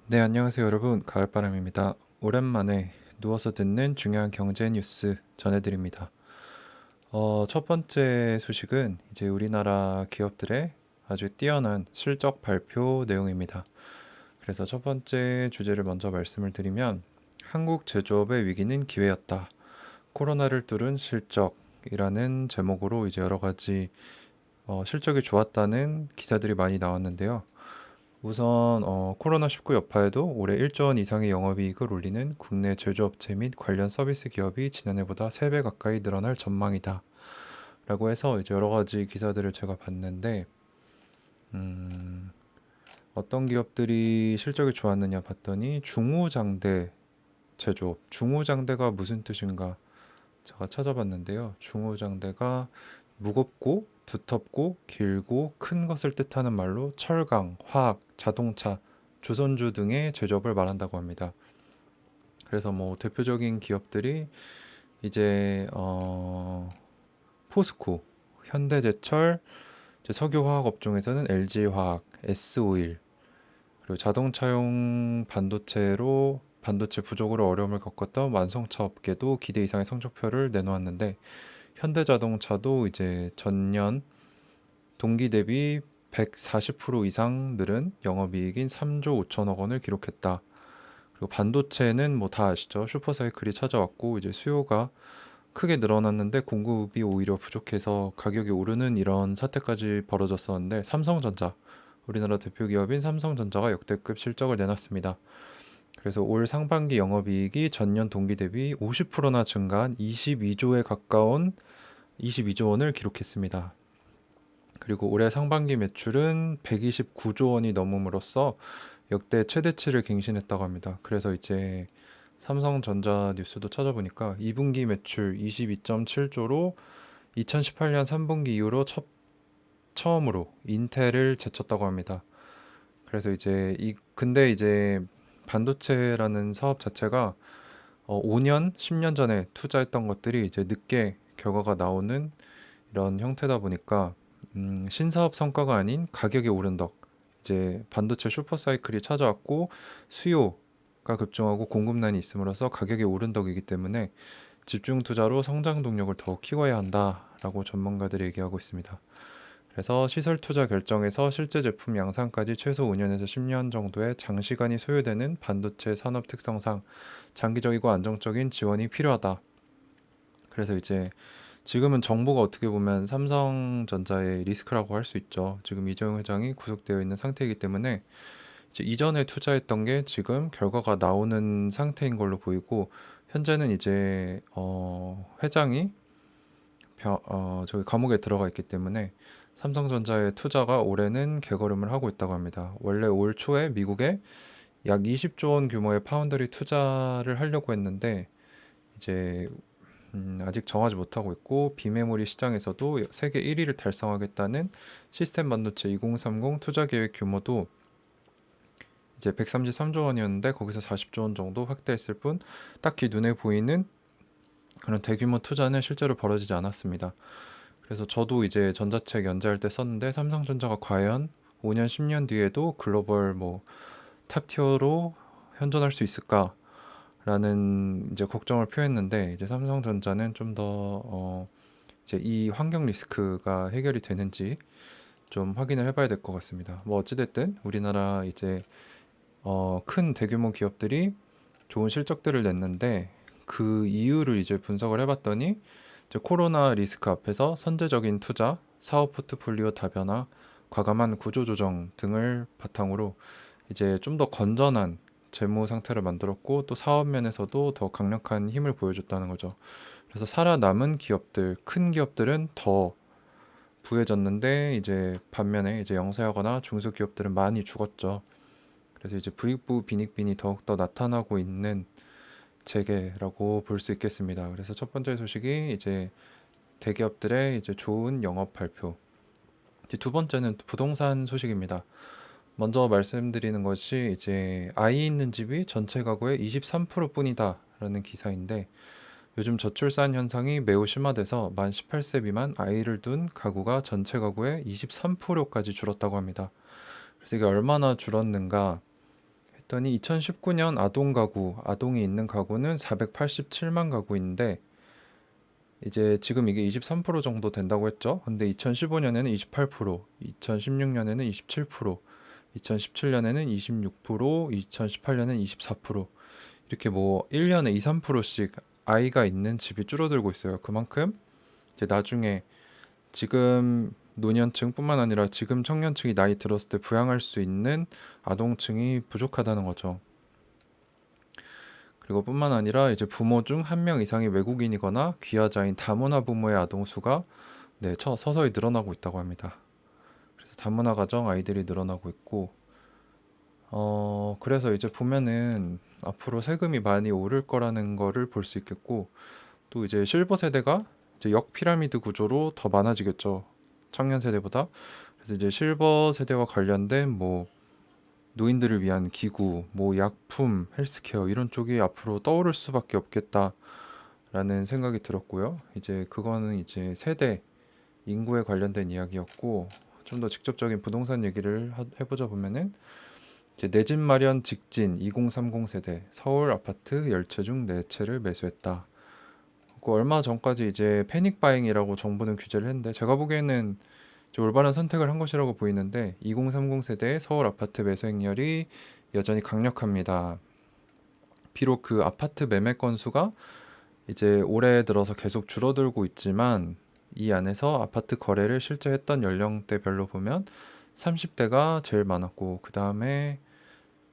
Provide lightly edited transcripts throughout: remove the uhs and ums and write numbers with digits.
네, 안녕하세요, 여러분. 가을바람입니다. 오랜만에 누워서 듣는 중요한 경제 뉴스 전해드립니다. 첫 번째 소식은 이제 우리나라 기업들의 아주 뛰어난 실적 발표 내용입니다. 그래서 첫 번째 주제를 먼저 말씀을 드리면 한국 제조업의 위기는 기회였다. 코로나를 뚫은 실적이라는 제목으로 이제 여러 가지 실적이 좋았다는 기사들이 많이 나왔는데요. 우선 코로나19 여파에도 올해 1조 원 이상의 영업이익을 올리는 국내 제조업체 및 관련 서비스 기업이 지난해보다 3배 가까이 늘어날 전망이다. 라고 해서 이제 여러 가지 기사들을 제가 봤는데, 음, 어떤 기업들이 실적이 좋았느냐 봤더니 중우장대 제조업. 중우장대가 무슨 뜻인가 제가 찾아봤는데요. 중우장대가 무겁고 두텁고 길고 큰 것을 뜻하는 말로 철강, 화학, 자동차, 조선주 등의 제조업을 말한다고 합니다. 그래서 뭐 대표적인 기업들이 이제 포스코, 현대제철, 이제 석유화학 업종에서는 LG화학, S오일, 그리고 자동차용 반도체 부족으로 어려움을 겪었던 완성차 업계도 기대 이상의 성적표를 내놓았는데 현대자동차도 이제 전년 동기 대비 140% 이상 늘은 영업이익인 3조 5천억 원을 기록했다. 그리고 반도체는 뭐 다 아시죠? 슈퍼사이클이 찾아왔고 이제 수요가 크게 늘어났는데 공급이 오히려 부족해서 가격이 오르는 이런 사태까지 벌어졌었는데 삼성전자, 우리나라 대표 기업인 삼성전자가 역대급 실적을 내놨습니다. 그래서 올 상반기 영업이익이 전년 동기 대비 50%나 증가한 22조에 가까운 22조 원을 기록했습니다. 그리고 올해 상반기 매출은 129조 원이 넘음으로써 역대 최대치를 갱신했다고 합니다. 그래서 이제 삼성전자 뉴스도 찾아보니까 2분기 매출 22.7조로 2018년 3분기 이후로 처음으로 인텔을 제쳤다고 합니다. 그래서 근데 이제 반도체라는 사업 자체가 5년, 10년 전에 투자했던 것들이 이제 늦게 결과가 나오는 이런 형태다 보니까 신사업 성과가 아닌 가격이 오른 덕 이제 반도체 슈퍼사이클이 찾아왔고 수요가 급증하고 공급난이 있음으로써 가격이 오른 덕이기 때문에 집중 투자로 성장 동력을 더욱 키워야 한다라고 전문가들이 얘기하고 있습니다. 그래서 시설 투자 결정에서 실제 제품 양산까지 최소 5년에서 10년 정도의 장시간이 소요되는 반도체 산업 특성상 장기적이고 안정적인 지원이 필요하다. 그래서 이제 지금은 정부가 어떻게 보면 삼성전자의 리스크라고 할 수 있죠. 지금 이재용 회장이 구속되어 있는 상태이기 때문에 이제 이전에 투자했던 게 지금 결과가 나오는 상태인 걸로 보이고 현재는 이제 회장이 저기 감옥에 들어가 있기 때문에 삼성전자의 투자가 올해는 개걸음을 하고 있다고 합니다. 원래 올 초에 미국에 약 20조 원 규모의 파운드리 투자를 하려고 했는데 이제 아직 정하지 못하고 있고 비메모리 시장에서도 세계 1위를 달성하겠다는 시스템 반도체 2030 투자 계획 규모도 이제 133조 원이었는데 거기서 40조 원 정도 확대했을 뿐 딱히 눈에 보이는 그런 대규모 투자는 실제로 벌어지지 않았습니다. 그래서 저도 이제 전자책 연재할 때 썼는데 삼성전자가 과연 5년, 10년 뒤에도 글로벌 뭐 탑티어로 현존할 수 있을까? 라는 이제 걱정을 표했는데 이제 삼성전자는 좀 더 이제 이 환경 리스크가 해결이 되는지 좀 확인을 해봐야 될 것 같습니다. 뭐 어찌됐든 우리나라 이제 큰 대규모 기업들이 좋은 실적들을 냈는데 그 이유를 이제 분석을 해봤더니 이제 코로나 리스크 앞에서 선제적인 투자, 사업 포트폴리오 다변화, 과감한 구조조정 등을 바탕으로 이제 좀 더 건전한 재무 상태를 만들었고 또 사업 면에서도 더 강력한 힘을 보여줬다는 거죠. 그래서 살아남은 기업들, 큰 기업들은 더 부해졌는데 이제 반면에 이제 영세하거나 중소기업들은 많이 죽었죠. 그래서 이제 부익부 빈익빈이 더욱더 나타나고 있는 재개라고 볼 수 있겠습니다. 그래서 첫 번째 소식이 이제 대기업들의 이제 좋은 영업 발표. 이제 두 번째는 부동산 소식입니다. 먼저 말씀드리는 것이 이제 아이 있는 집이 전체 가구의 23%뿐이다라는 기사인데 요즘 저출산 현상이 매우 심화돼서 만 18세 미만 아이를 둔 가구가 전체 가구의 23%까지 줄었다고 합니다. 그래서 이게 얼마나 줄었는가 했더니 2019년 아동이 있는 가구는 487만 가구인데 이제 지금 이게 23% 정도 된다고 했죠. 근데 2015년에는 28%, 2016년에는 27%, 2017년에는 26%, 2018년에는 24%, 이렇게 뭐 1년에 2, 3%씩 아이가 있는 집이 줄어들고 있어요. 그만큼 이제 나중에 지금 노년층뿐만 아니라 지금 청년층이 나이 들었을 때 부양할 수 있는 아동층이 부족하다는 거죠. 그리고 뿐만 아니라 이제 부모 중 한 명 이상이 외국인이거나 귀화자인 다문화 부모의 아동 수가 서서히 늘어나고 있다고 합니다. 그래서 다문화 가정 아이들이 늘어나고 있고, 그래서 이제 보면은 앞으로 세금이 많이 오를 거라는 거를 볼 수 있겠고, 또 이제 실버 세대가 이제 역피라미드 구조로 더 많아지겠죠. 청년 세대보다. 그래서 이제 실버 세대와 관련된 뭐 노인들을 위한 기구, 뭐 약품, 헬스케어 이런 쪽이 앞으로 떠오를 수밖에 없겠다라는 생각이 들었고요. 이제 그거는 이제 세대, 인구에 관련된 이야기였고, 좀 더 직접적인 부동산 얘기를 해보자 보면은 이제 내 집 마련 직진 2030 세대 서울 아파트 10채 중 4채를 매수했다. 그 얼마 전까지 이제 패닉 바잉이라고 정부는 규제를 했는데 제가 보기에는 좀 올바른 선택을 한 것이라고 보이는데 2030 세대의 서울 아파트 매수 행렬이 여전히 강력합니다. 비록 그 아파트 매매 건수가 이제 올해 들어서 계속 줄어들고 있지만 이 안에서 아파트 거래를 실제 했던 연령대별로 보면 30대가 제일 많았고 그 다음에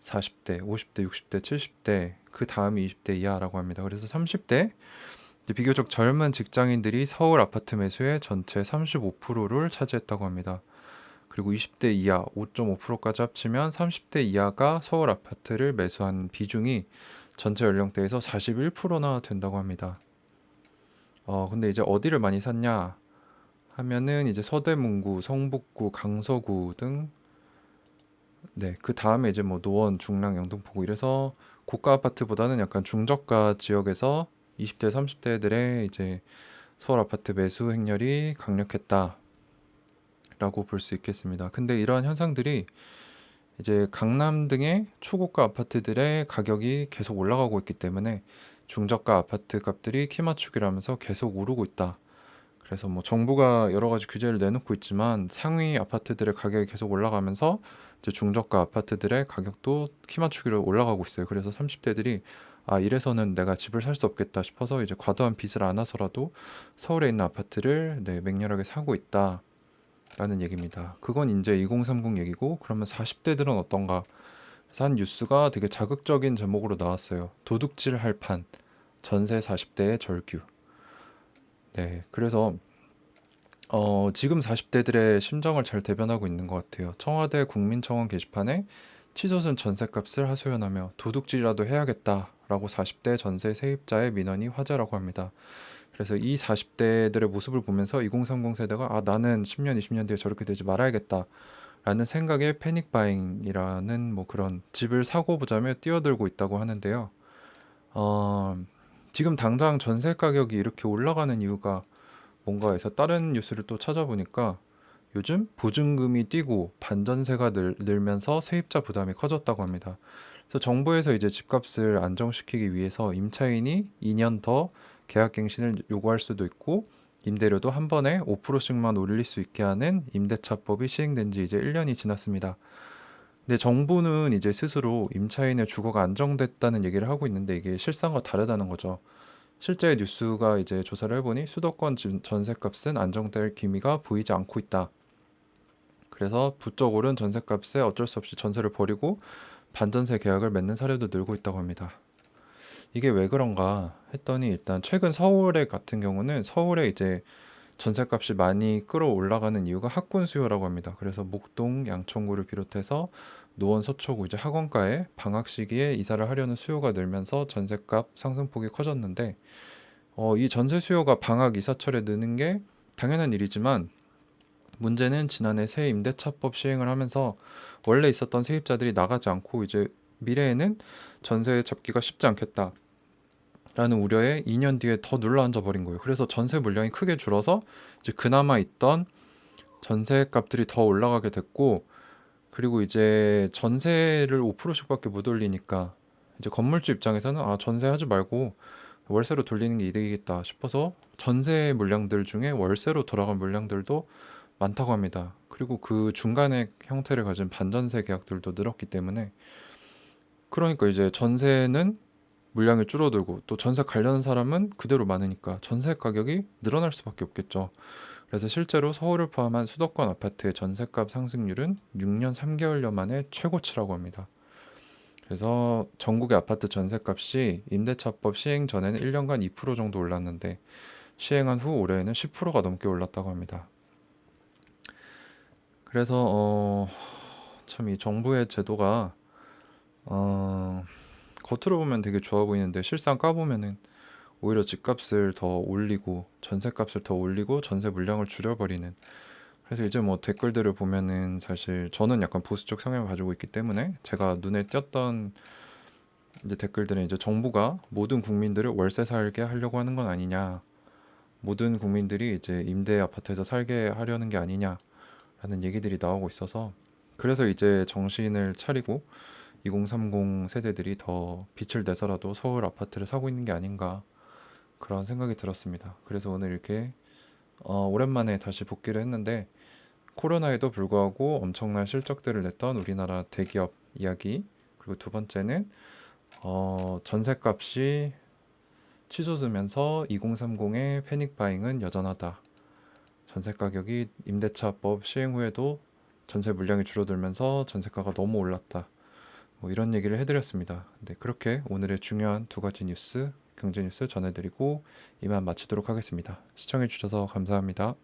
40대, 50대, 60대, 70대, 그 다음이 20대 이하라고 합니다. 그래서 30대 비교적 젊은 직장인들이 서울 아파트 매수의 전체 35%를 차지했다고 합니다. 그리고 20대 이하 5.5%까지 합치면 30대 이하가 서울 아파트를 매수한 비중이 전체 연령대에서 41%나 된다고 합니다. 근데 이제 어디를 많이 샀냐 하면은 이제 서대문구, 성북구, 강서구 등 그 다음에 이제 뭐 노원, 중랑, 영등포구 이래서 고가 아파트보다는 약간 중저가 지역에서 20대, 30대들의 이제 서울 아파트 매수 행렬이 강력했다라고 볼 수 있겠습니다. 근데 이러한 현상들이 이제 강남 등의 초고가 아파트들의 가격이 계속 올라가고 있기 때문에 중저가 아파트 값들이 키 맞추기라면서 계속 오르고 있다. 그래서 뭐 정부가 여러 가지 규제를 내놓고 있지만 상위 아파트들의 가격이 계속 올라가면서 이제 중저가 아파트들의 가격도 키 맞추기로 올라가고 있어요. 그래서 30대들이 이래서는 내가 집을 살 수 없겠다 싶어서 이제 과도한 빚을 안아서라도 서울에 있는 아파트를 맹렬하게 사고 있다라는 얘기입니다. 그건 이제 2030 얘기고 그러면 40대들은 어떤가? 그래서 한 뉴스가 되게 자극적인 제목으로 나왔어요. 도둑질 할 판, 전세 40대의 절규. 그래서 지금 40대들의 심정을 잘 대변하고 있는 것 같아요. 청와대 국민청원 게시판에 치솟은 전셋값을 하소연하며 도둑질이라도 해야겠다라고 40대 전세 세입자의 민원이 화제라고 합니다. 그래서 이 40대들의 모습을 보면서 2030 세대가 나는 10년, 20년 뒤에 저렇게 되지 말아야겠다 라는 생각에 패닉 바잉이라는 뭐 그런 집을 사고 보자며 뛰어들고 있다고 하는데요. 어, 지금 당장 전세 가격이 이렇게 올라가는 이유가 뭔가 해서 다른 뉴스를 또 찾아보니까 요즘 보증금이 뛰고 반전세가 늘면서 세입자 부담이 커졌다고 합니다. 그래서 정부에서 이제 집값을 안정시키기 위해서 임차인이 2년 더 계약갱신을 요구할 수도 있고 임대료도 한 번에 5%씩만 올릴 수 있게 하는 임대차법이 시행된 지 이제 1년이 지났습니다. 근데 정부는 이제 스스로 임차인의 주거가 안정됐다는 얘기를 하고 있는데 이게 실상과 다르다는 거죠. 실제 뉴스가 이제 조사를 해보니 수도권 전셋값은 안정될 기미가 보이지 않고 있다. 그래서 부쩍 오른 전셋값에 어쩔 수 없이 전세를 버리고 반전세 계약을 맺는 사례도 늘고 있다고 합니다. 이게 왜 그런가 했더니 일단 최근 서울에 같은 경우는 서울에 이제 전셋값이 많이 끌어올라가는 이유가 학군 수요라고 합니다. 그래서 목동, 양천구를 비롯해서 노원, 서초구 이제 학원가에 방학 시기에 이사를 하려는 수요가 늘면서 전셋값 상승폭이 커졌는데 이 전세 수요가 방학 이사철에 느는 게 당연한 일이지만 문제는 지난해 새 임대차법 시행을 하면서 원래 있었던 세입자들이 나가지 않고 이제 미래에는 전세 잡기가 쉽지 않겠다라는 우려에 2년 뒤에 더 눌러앉아 버린 거예요. 그래서 전세 물량이 크게 줄어서 이제 그나마 있던 전세 값들이 더 올라가게 됐고 그리고 이제 전세를 5%씩밖에 못 올리니까 이제 건물주 입장에서는 아, 전세하지 말고 월세로 돌리는 게 이득이겠다 싶어서 전세 물량들 중에 월세로 돌아간 물량들도 많다고 합니다. 그리고 그 중간에 형태를 가진 반전세 계약들도 늘었기 때문에 그러니까 이제 전세는 물량이 줄어들고 또 전세 가려는 사람은 그대로 많으니까 전세 가격이 늘어날 수밖에 없겠죠. 그래서 실제로 서울을 포함한 수도권 아파트의 전세값 상승률은 6년 3개월여 만에 최고치라고 합니다. 그래서 전국의 아파트 전세값이 임대차법 시행 전에는 1년간 2% 정도 올랐는데 시행한 후 올해에는 10%가 넘게 올랐다고 합니다. 그래서 참 이 정부의 제도가 어, 겉으로 보면 되게 좋아 보이는데 실상 까보면은 오히려 집값을 더 올리고 전세값을 더 올리고 전세 물량을 줄여버리는. 그래서 이제 뭐 댓글들을 보면은 사실 저는 약간 보수적 성향을 가지고 있기 때문에 제가 눈에 띄었던 이제 댓글들은 이제 정부가 모든 국민들을 월세 살게 하려고 하는 건 아니냐, 모든 국민들이 이제 임대 아파트에서 살게 하려는 게 아니냐라는 얘기들이 나오고 있어서 그래서 이제 정신을 차리고 2030 세대들이 더 빛을 내서라도 서울 아파트를 사고 있는 게 아닌가 그런 생각이 들었습니다. 그래서 오늘 이렇게 오랜만에 다시 복귀를 했는데 코로나에도 불구하고 엄청난 실적들을 냈던 우리나라 대기업 이야기, 그리고 두 번째는 전셋값이 치솟으면서 2030의 패닉 바잉은 여전하다. 전세 가격이 임대차법 시행 후에도 전세 물량이 줄어들면서 전세가가 너무 올랐다. 뭐 이런 얘기를 해드렸습니다. 네, 그렇게 오늘의 중요한 두 가지 뉴스, 경제 뉴스 전해드리고 이만 마치도록 하겠습니다. 시청해주셔서 감사합니다.